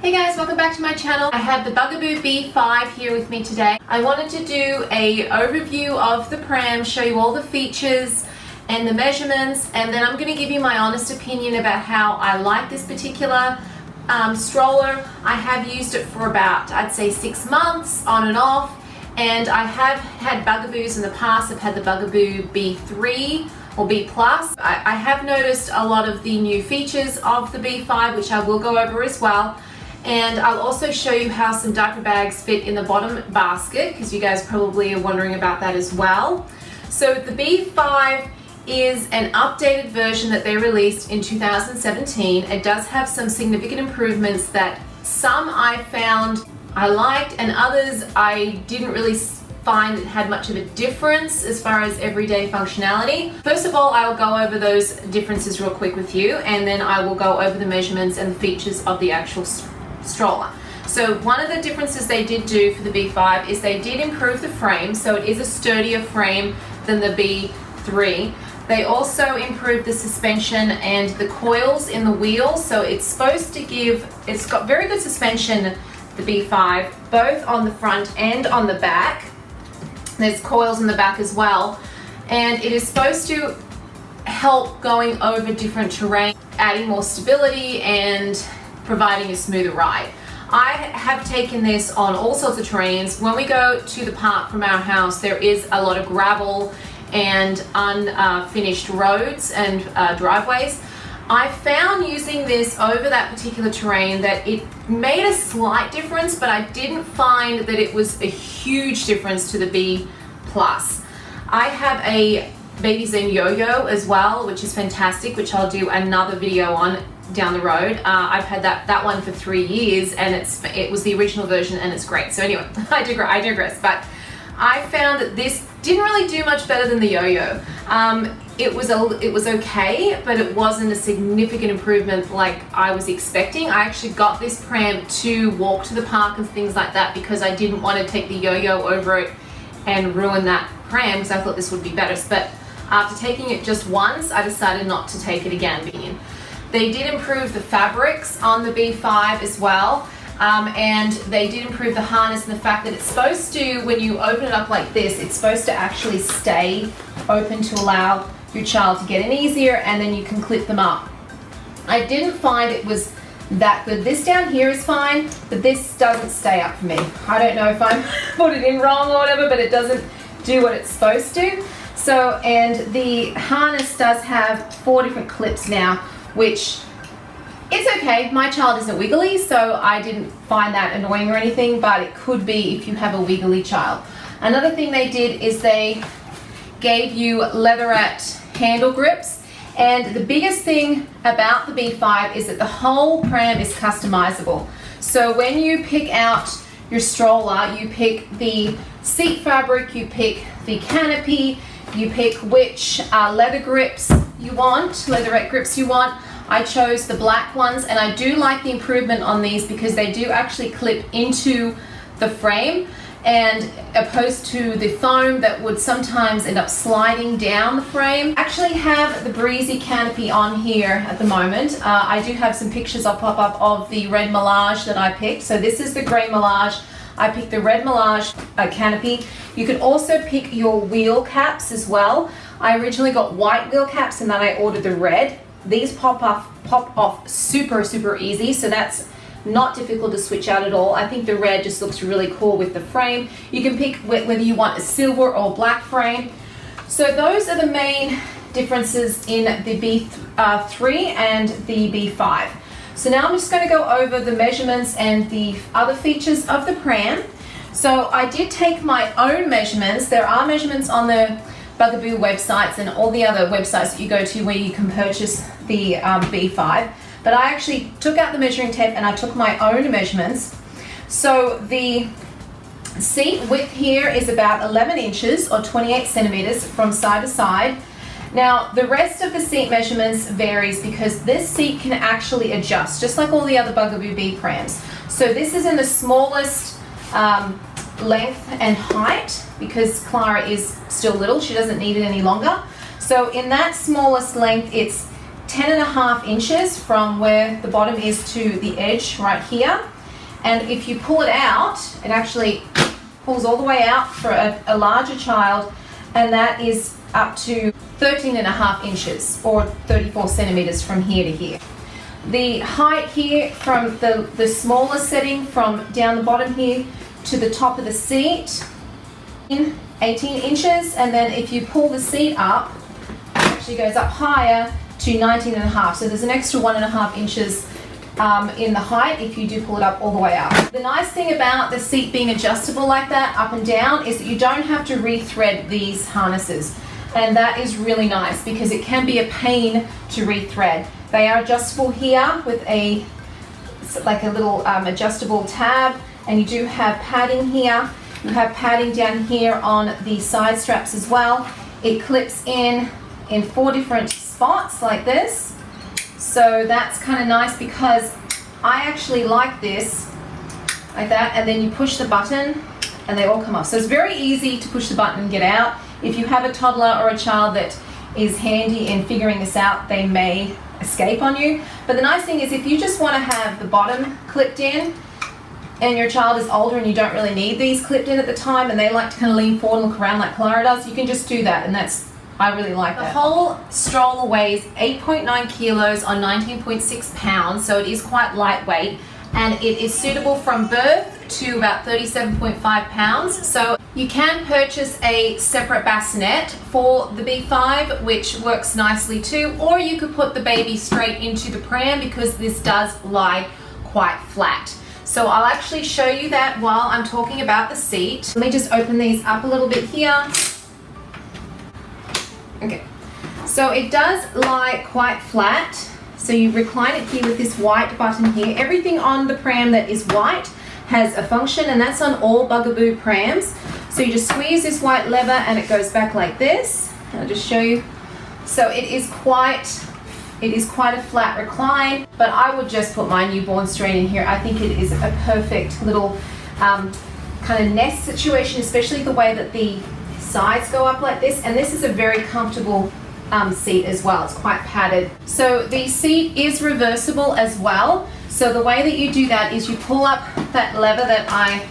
Hey guys, welcome back to my channel. I have the Bugaboo Bee5 here with me today. I wanted to do an overview of the pram, show you all the features and the measurements, and then I'm going to give you my honest opinion about how I like this particular stroller. I have used it for about, I'd say, 6 months on and off, and I have had Bugaboos in the past. I've had the Bugaboo B3 or B+. I have noticed a lot of the new features of the B5, which I will go over as well. And I'll also show you how some diaper bags fit in the bottom basket, because you guys probably are wondering about that as well. So the B5 is an updated version that they released in 2017. It does have some significant improvements that some I found I liked and others I didn't really find it had much of a difference as far as everyday functionality. First of all, I'll go over those differences real quick with you, and then I will go over the measurements and the features of the actual stroller. So one of the differences they did do for the B5 is they did improve the frame, so it is a sturdier frame than the B3. They also improved the suspension and the coils in the wheels, so it's supposed to give, it's got very good suspension, the B5, both on the front and on the back. There's coils in the back as well, and it is supposed to help going over different terrain, adding more stability and providing a smoother ride. I have taken this on all sorts of terrains. When we go to the park from our house, there is a lot of gravel and unfinished roads and driveways. I found using this over that particular terrain that it made a slight difference, but I didn't find that it was a huge difference to the B+. I have a Baby Zen yo-yo as well, which is fantastic, which I'll do another video on down the road. I've had that one for 3 years, and it was the original version, and it's great. So anyway, I digress. But I found that this didn't really do much better than the yo-yo. It was okay, but it wasn't a significant improvement like I was expecting. I actually got this pram to walk to the park and things like that because I didn't want to take the yo-yo over it and ruin that pram, because I thought this would be better. But after taking it just once, I decided not to take it again. They did improve the fabrics on the B5 as well, and they did improve the harness and the fact that it's supposed to, when you open it up like this, it's supposed to actually stay open to allow your child to get in easier, and then you can clip them up. I didn't find it was that good. This down here is fine, but this doesn't stay up for me. I don't know if I put it in wrong or whatever, but it doesn't do what it's supposed to. So, and the harness does have 4 different clips now, which is okay. My child isn't wiggly, so I didn't find that annoying or anything, but it could be if you have a wiggly child. Another thing they did is they gave you leatherette handle grips, and the biggest thing about the B5 is that the whole pram is customizable. So when you pick out your stroller, you pick the seat fabric, you pick the canopy, you pick which leather grips you want, leatherette grips you want. I chose the black ones, and I do like the improvement on these because they do actually clip into the frame, and opposed to the foam that would sometimes end up sliding down the frame. I actually have the breezy canopy on here at the moment. I do have some pictures I'll pop up of the red melange that I picked. So this is the grey melange. I picked the red melange canopy. You can also pick your wheel caps as well. I originally got white wheel caps, and then I ordered the red. These pop off super easy, so that's not difficult to switch out at all. I think the red just looks really cool with the frame. You can pick whether you want a silver or black frame. So those are the main differences in the B3 and the B5. So now I'm just going to go over the measurements and the other features of the pram. So I did take my own measurements. There are measurements on the Bugaboo websites and all the other websites that you go to where you can purchase the B5. But I actually took out the measuring tape and I took my own measurements. So the seat width here is about 11 inches or 28 centimeters from side to side. Now the rest of the seat measurements varies because this seat can actually adjust, just like all the other Bugaboo Bee prams. So this is in the smallest length and height because Clara is still little, she doesn't need it any longer. So in that smallest length, it's 10.5 inches from where the bottom is to the edge right here. And if you pull it out, it actually pulls all the way out for a larger child, and that is up to 13.5 inches or 34 centimeters from here to here. The height here from the smaller setting from down the bottom here to the top of the seat, 18 inches, and then if you pull the seat up, it actually goes up higher to 19.5. So there's an extra 1.5 inches in the height if you do pull it up all the way up. The nice thing about the seat being adjustable like that, up and down, is that you don't have to rethread these harnesses. And that is really nice because it can be a pain to rethread. They are adjustable here with a little adjustable tab, and you do have padding here. You have padding down here on the side straps as well. It clips in 4 different spots like this. So that's kind of nice because I actually like this, like that, and then you push the button and they all come off. So it's very easy to push the button and get out. If you have a toddler or a child that is handy in figuring this out, they may escape on you. But the nice thing is if you just want to have the bottom clipped in and your child is older and you don't really need these clipped in at the time and they like to kind of lean forward and look around like Clara does, you can just do that, and I really like that. The whole stroller weighs 8.9 kilos on 19.6 pounds, so it is quite lightweight, and it is suitable from birth to about 37.5 pounds. So you can purchase a separate bassinet for the B5, which works nicely too, or you could put the baby straight into the pram because this does lie quite flat. So I'll actually show you that while I'm talking about the seat. Let me just open these up a little bit here. Okay, so it does lie quite flat. So you recline it here with this white button here. Everything on the pram that is white has a function, and that's on all Bugaboo prams. So you just squeeze this white lever and it goes back like this. I'll just show you. So it is quite a flat recline, but I would just put my newborn straight in here. I think it is a perfect little kind of nest situation, especially the way that the sides go up like this, and this is a very comfortable seat as well. It's quite padded. So the seat is reversible as well. So the way that you do that is you pull up that lever that I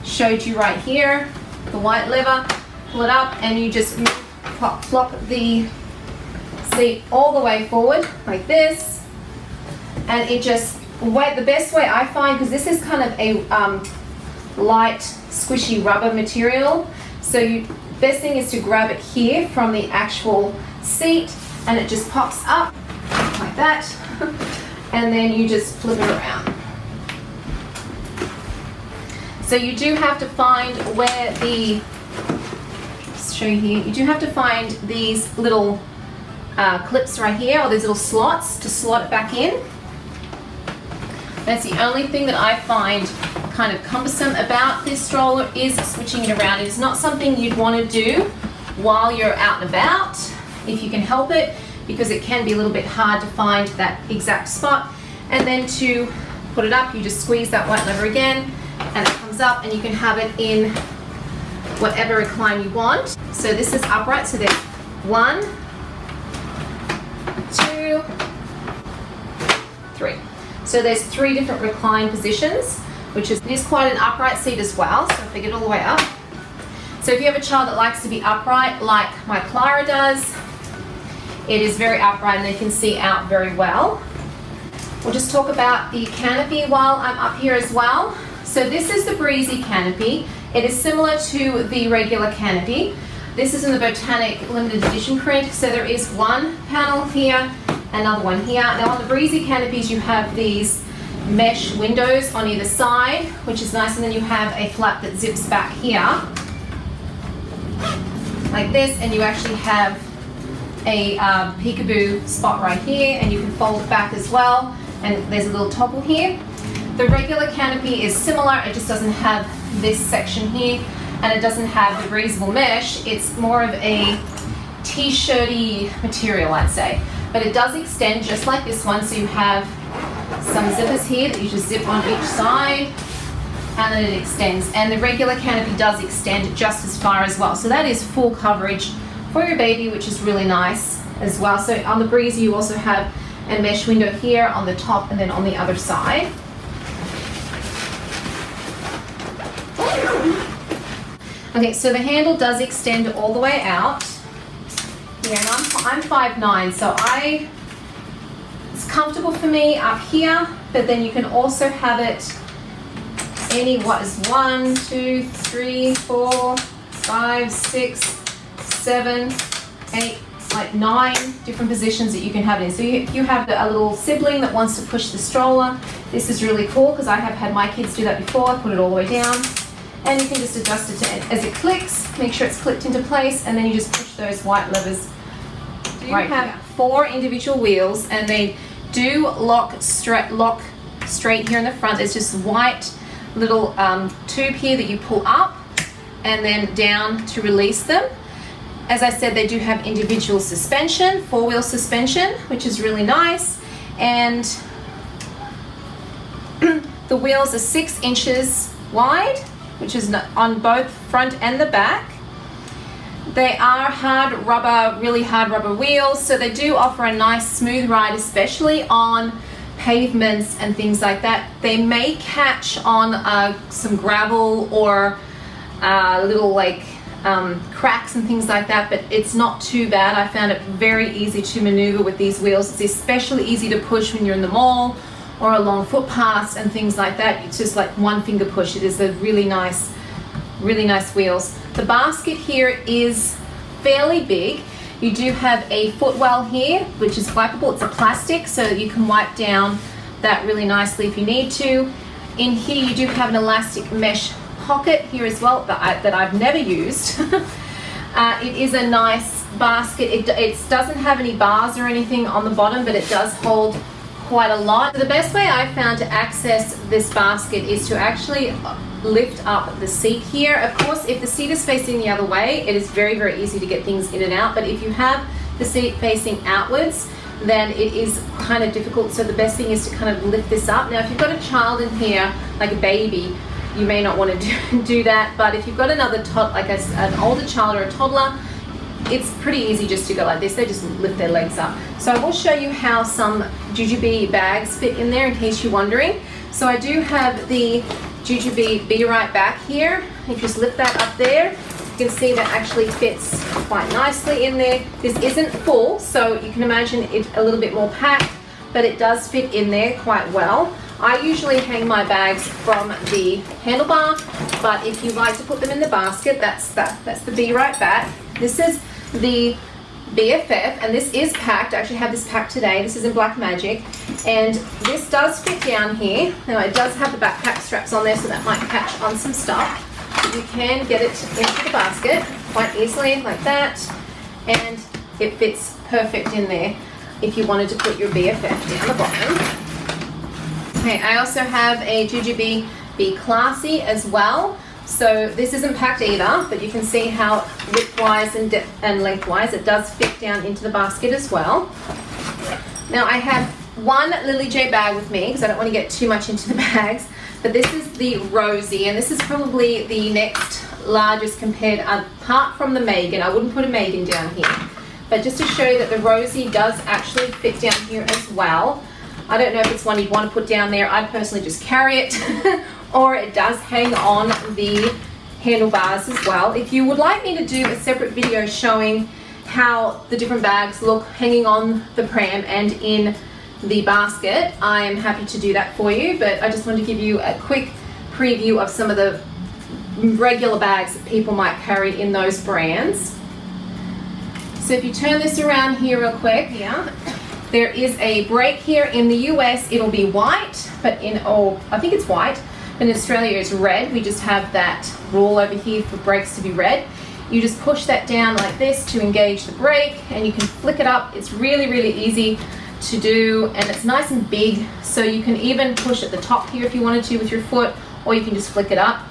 showed you right here, the white lever, pull it up, and you just flop the seat all the way forward like this, and it just the best way I find, because this is kind of a light squishy rubber material, so best thing is to grab it here from the actual seat, and it just pops up like that, and then you just flip it around. So you do have to find where show you here, you do have to find these little clips right here, or these little slots to slot it back in. That's the only thing that I find kind of cumbersome about this stroller, is switching it around. It's not something you'd want to do while you're out and about, if you can help it, because it can be a little bit hard to find that exact spot. And then to put it up, you just squeeze that white lever again, and it comes up, and you can have it in whatever recline you want. So this is upright, so there's 1, 2, 3. So there's 3 different recline positions, which is, it is quite an upright seat as well. So if I get all the way up. So if you have a child that likes to be upright like my Clara does, it is very upright and they can see out very well. We'll just talk about the canopy while I'm up here as well. So this is the Breezy canopy. It is similar to the regular canopy. This is in the Botanic limited edition print. So there is one panel here, another one here. Now on the Breezy canopies you have these mesh windows on either side, which is nice, and then you have a flap that zips back here like this, and you actually have a peekaboo spot right here, and you can fold it back as well, and there's a little toggle here. The regular canopy is similar, it just doesn't have this section here, and it doesn't have the breathable mesh. It's more of a t-shirty material, I'd say, but it does extend just like this one. So you have some zippers here that you just zip on each side, and then it extends, and the regular canopy does extend just as far as well. So that is full coverage for your baby, which is really nice as well. So on the Breezy you also have a mesh window here on the top and then on the other side. Okay, so the handle does extend all the way out here, and I'm 5'9", so it's comfortable for me up here, but then you can also have it what is 1, 2, 3, 4, 5, 6, 7, 8, like 9 different positions that you can have it in. So if you have a little sibling that wants to push the stroller, this is really cool because I have had my kids do that before. I put it all the way down, and you can just adjust it as it clicks, make sure it's clicked into place, and then you just push those white levers. So you have 4 individual wheels, and they do lock straight here in the front. There's just white little tube here that you pull up and then down to release them. As I said, they do have individual suspension, 4-wheel suspension, which is really nice, and the wheels are 6 inches wide, which is on both front and the back. They are hard rubber, really hard rubber wheels, so they do offer a nice smooth ride, especially on pavements and things like that. They may catch on some gravel or little cracks and things like that, but it's not too bad. I found it very easy to maneuver with these wheels. It's especially easy to push when you're in the mall or along footpaths and things like that. It's just like one finger push. It is a really nice wheels. The basket here is fairly big. You do have a footwell here, which is wipeable. It's a plastic, so that you can wipe down that really nicely if you need to. In here you do have an elastic mesh pocket here as well that I've never used. It is a nice basket. It doesn't have any bars or anything on the bottom, but it does hold quite a lot. The best way I found to access this basket is to actually lift up the seat here. Of course, if the seat is facing the other way, it is very, very easy to get things in and out, but if you have the seat facing outwards, then it is kind of difficult. So the best thing is to kind of lift this up. Now, if you've got a child in here, like a baby, you may not want to do that, but if you've got another an older child or a toddler, it's pretty easy just to go like this. They just lift their legs up. So I will show you how some JuJuBe bags fit in there in case you're wondering. So I do have the JuJuBe Be Right back here. If you just lift that up there, you can see that actually fits quite nicely in there. This isn't full, so you can imagine it a little bit more packed, but it does fit in there quite well. I usually hang my bags from the handlebar, but if you like to put them in the basket, that's the Be Right back. This is the BFF, and this is packed. I actually have this packed today. This is in Black Magic, and this does fit down here. Now it does have the backpack straps on there, so that might catch on some stuff. But you can get it into the basket quite easily like that, and it fits perfect in there if you wanted to put your BFF down the bottom. Okay, I also have a JuJuBe Be Classy as well. So this isn't packed either, but you can see how width-wise and length-wise it does fit down into the basket as well. Now I have one Lily Jade bag with me because I don't want to get too much into the bags, but this is the Rosie, and this is probably the next largest compared, apart from the Megan. I wouldn't put a Megan down here, but just to show you that the Rosie does actually fit down here as well. I don't know if it's one you'd want to put down there. I personally just carry it or it does hang on the handlebars as well. If you would like me to do a separate video showing how the different bags look hanging on the pram and in the basket, I am happy to do that for you, but I just wanted to give you a quick preview of some of the regular bags that people might carry in those brands. So if you turn this around here real quick, there is a brake here. In the US it'll be white, but I think it's white, but in Australia it's red. We just have that rule over here for brakes to be red. You just push that down like this to engage the brake, and you can flick it up. It's really, really easy to do, and it's nice and big, so you can even push at the top here if you wanted to with your foot, or you can just flick it up.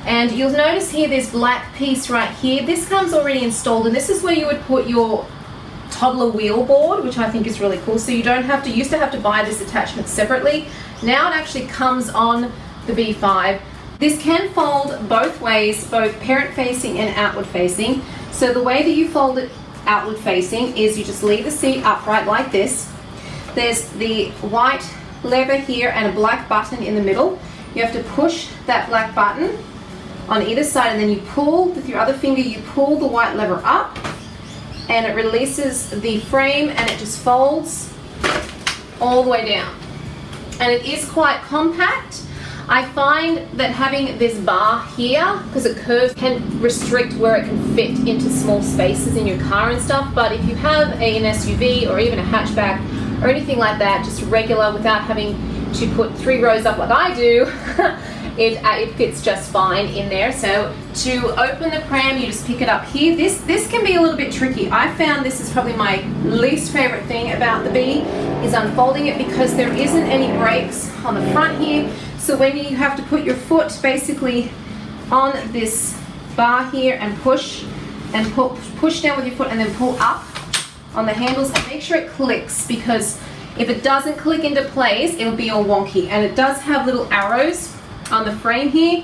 And you'll notice here there's black piece right here. This comes already installed, and this is where you would put your toddler wheel board, which I think is really cool. So you don't have to, used to have to buy this attachment separately. Now it actually comes on the B5. This can fold both ways, both parent facing and outward facing. So the way that you fold it outward facing is you just leave the seat upright like this. There's the white lever here and a black button in the middle. You have to push that black button on either side, and then you pull with your other finger, you pull the white lever up and it releases the frame and it just folds all the way down. And it is quite compact. I find that having this bar here, because it curves, can restrict where it can fit into small spaces in your car and stuff. But if you have an SUV or even a hatchback or anything like that, just regular, without having to put 3 rows up like I do, it fits just fine in there. So to open the pram, you just pick it up here. This can be a little bit tricky. I found this is probably my least favorite thing about the Bee, is unfolding it, because there isn't any brakes on the front here. So when you have to put your foot basically on this bar here and push down with your foot and then pull up on the handles, and make sure it clicks, because if it doesn't click into place, it'll be all wonky. And it does have little arrows on the frame here,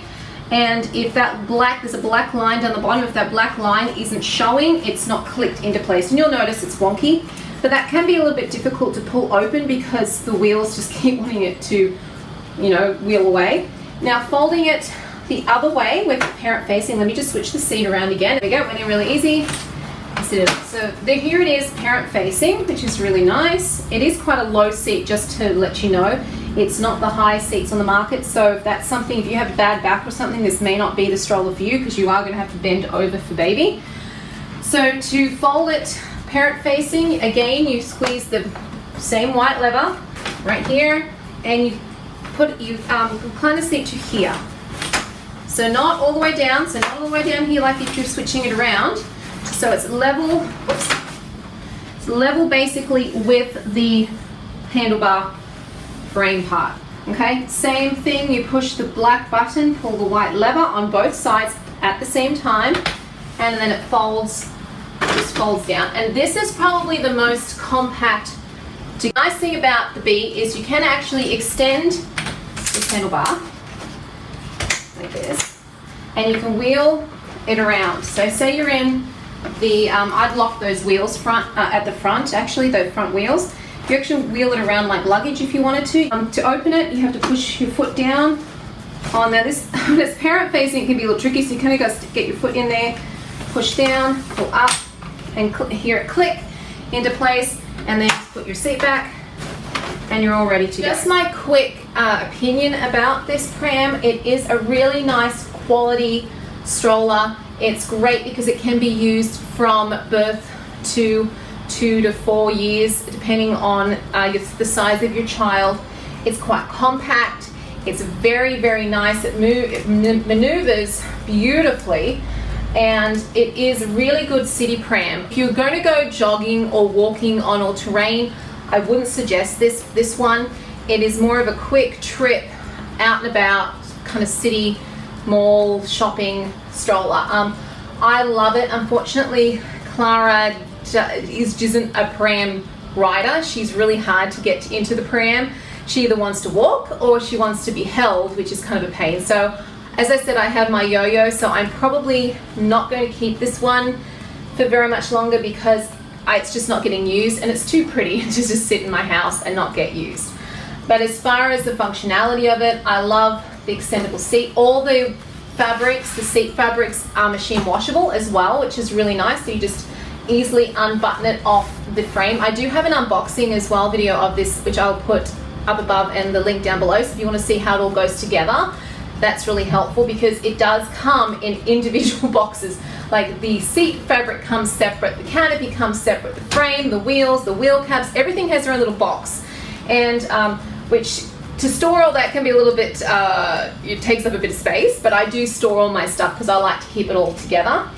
and if that there's a black line down the bottom, if that black line isn't showing, it's not clicked into place, and you'll notice it's wonky. But that can be a little bit difficult to pull open because the wheels just keep wanting it to, you know, wheel away. Now folding it the other way with the parent facing, let me just switch the seat around again. There we go, went in really easy. Sit it up. So here it is, parent facing, which is really nice. It is quite a low seat, just to let you know. It's not the high seats on the market, so if that's something, if you have a bad back or something, this may not be the stroller for you, because you are going to have to bend over for baby. So to fold it parent facing, again, you squeeze the same white lever right here, and you incline the seat to here. So not all the way down, here like if you're switching it around. So it's level, it's level basically with the handlebar frame part. Okay, same thing, you push the black button, pull the white lever on both sides at the same time, and then it folds, just folds down. And this is probably the most compact. The nice thing about the Bee is you can actually extend this handlebar like this, and you can wheel it around. So say you're in the, I'd lock those wheels at the front, actually, the front wheels. You actually wheel it around like luggage if you wanted to. To open it, you have to push your foot down on there. This parent facing, it can be a little tricky, so you kind of got to get your foot in there, push down, pull up, and hear it click into place, and then just put your seat back, and you're all ready to go. Just my quick opinion about this pram. It is a really nice quality stroller. It's great because it can be used from birth to 2 to 4 years, depending on the size of your child. It's quite compact. It's very, very nice. It maneuvers beautifully, and it is a really good city pram. If you're going to go jogging or walking on all terrain, I wouldn't suggest this one. It is more of a quick trip out and about, kind of city, mall, shopping stroller. I love it. Unfortunately, Clara isn't a pram rider. She's really hard to get into the pram. She either wants to walk or she wants to be held, which is kind of a pain. So as I said, I have my yo-yo, so I'm probably not going to keep this one for very much longer, because it's just not getting used, and it's too pretty to just sit in my house and not get used. But as far as the functionality of it, I love the extendable seat. All the fabrics, the seat fabrics, are machine washable as well, which is really nice. So you just easily unbutton it off the frame. I do have an unboxing as well video of this, which I'll put up above and the link down below. So if you want to see how it all goes together, that's really helpful, because it does come in individual boxes. Like the seat fabric comes separate, the canopy comes separate, the frame, the wheels, the wheel caps, everything has their own little box. And which, to store all that can be a little bit, it takes up a bit of space, but I do store all my stuff because I like to keep it all together.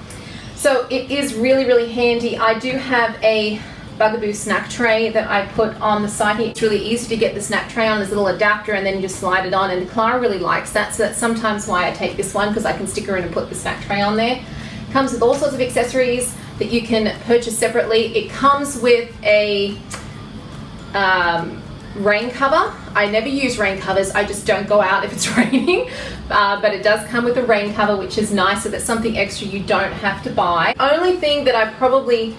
So it is really, really handy. I do have a Bugaboo snack tray that I put on the side here. It's really easy to get the snack tray on. There's a little adapter, and then you just slide it on, and Clara really likes that, so that's sometimes why I take this one, because I can stick her in and put the snack tray on there. It comes with all sorts of accessories that you can purchase separately. It comes with a rain cover. I never use rain covers, I just don't go out if it's raining, but it does come with a rain cover, which is nice, so that's something extra you don't have to buy. Only thing that I probably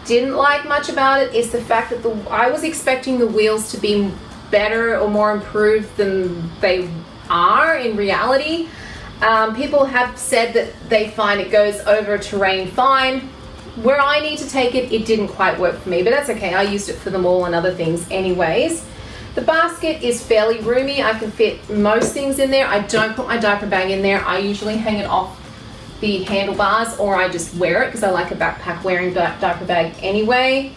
didn't like much about it is the fact that I was expecting the wheels to be better or more improved than they are in reality. People have said that they find it goes over terrain fine. Where I need to take it, it didn't quite work for me, but that's okay. I used it for the mall and other things anyways. The basket is fairly roomy. I can fit most things in there. I don't put my diaper bag in there. I usually hang it off the handlebars, or I just wear it because I like a backpack wearing diaper bag anyway.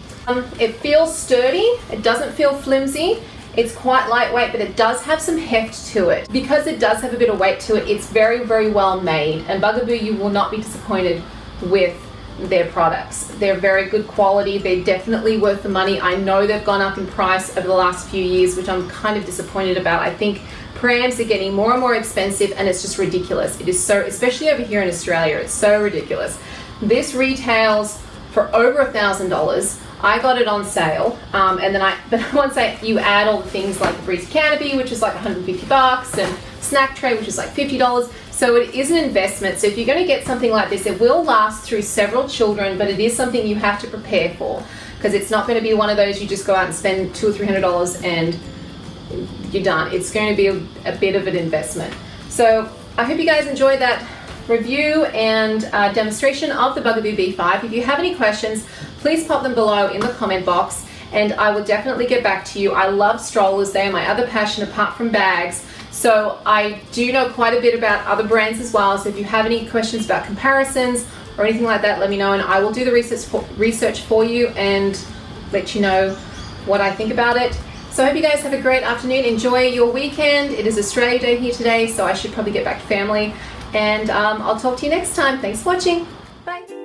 It feels sturdy. It doesn't feel flimsy. It's quite lightweight, but it does have some heft to it. Because it does have a bit of weight to it, it's very, very well made. And Bugaboo, you will not be disappointed with their products. They're very good quality. They're definitely worth the money. I know they've gone up in price over the last few years, which I'm kind of disappointed about. I think prams are getting more and more expensive, and it's just ridiculous. It is so, especially over here in Australia, it's so ridiculous. This retails for over $1,000. I got it on sale, and then once you add all the things like the Breezy Canopy, which is like $150, and snack tray, which is like $50. So it is an investment. So if you're going to get something like this, it will last through several children, but it is something you have to prepare for, because it's not going to be one of those you just go out and spend $200 or $300 and you're done. It's going to be a bit of an investment. So I hope you guys enjoyed that review and demonstration of the Bugaboo Bee5. If you have any questions, please pop them below in the comment box, and I will definitely get back to you. I love strollers. They are my other passion apart from bags. So I do know quite a bit about other brands as well. So if you have any questions about comparisons or anything like that, let me know, and I will do the research for you and let you know what I think about it. So I hope you guys have a great afternoon. Enjoy your weekend. It is Australia Day here today, so I should probably get back to family. And I'll talk to you next time. Thanks for watching. Bye.